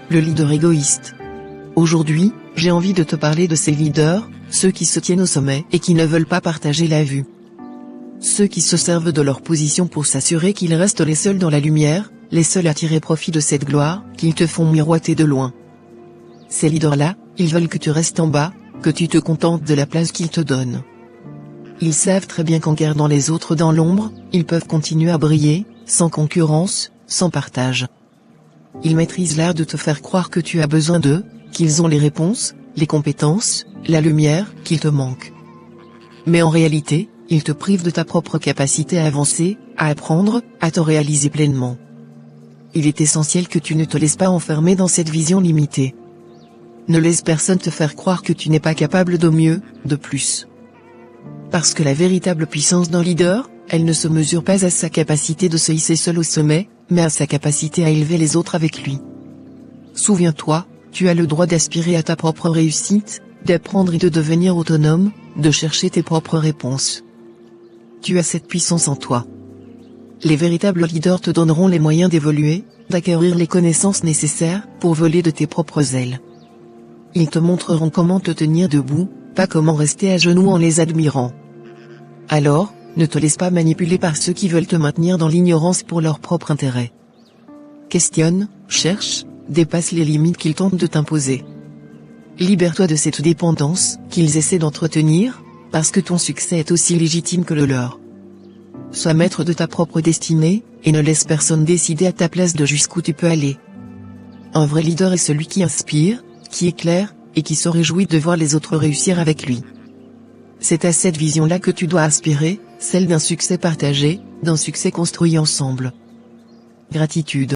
le leader égoïste. Aujourd'hui, j'ai envie de te parler de ces leaders, ceux qui se tiennent au sommet et qui ne veulent pas partager la vue. Ceux qui se servent de leur position pour s'assurer qu'ils restent les seuls dans la lumière, les seuls à tirer profit de cette gloire, qu'ils te font miroiter de loin. Ces leaders-là, ils veulent que tu restes en bas, que tu te contentes de la place qu'ils te donnent. Ils savent très bien qu'en gardant les autres dans l'ombre, ils peuvent continuer à briller, sans concurrence, sans partage. Ils maîtrisent l'art de te faire croire que tu as besoin d'eux, qu'ils ont les réponses, les compétences, la lumière, qu'il te manque. Mais en réalité, ils te privent de ta propre capacité à avancer, à apprendre, à te réaliser pleinement. Il est essentiel que tu ne te laisses pas enfermer dans cette vision limitée. Ne laisse personne te faire croire que tu n'es pas capable de mieux, de plus. Parce que la véritable puissance d'un leader, elle ne se mesure pas à sa capacité de se hisser seul au sommet, mais à sa capacité à élever les autres avec lui. Souviens-toi, tu as le droit d'aspirer à ta propre réussite, d'apprendre et de devenir autonome, de chercher tes propres réponses. Tu as cette puissance en toi. Les véritables leaders te donneront les moyens d'évoluer, d'acquérir les connaissances nécessaires pour voler de tes propres ailes. Ils te montreront comment te tenir debout, pas comment rester à genoux en les admirant. Alors, ne te laisse pas manipuler par ceux qui veulent te maintenir dans l'ignorance pour leur propre intérêt. Questionne, cherche, dépasse les limites qu'ils tentent de t'imposer. Libère-toi de cette dépendance qu'ils essaient d'entretenir, parce que ton succès est aussi légitime que le leur. Sois maître de ta propre destinée, et ne laisse personne décider à ta place de jusqu'où tu peux aller. Un vrai leader est celui qui inspire, qui éclaire, et qui se réjouit de voir les autres réussir avec lui. C'est à cette vision-là que tu dois aspirer, celle d'un succès partagé, d'un succès construit ensemble. Gratitude.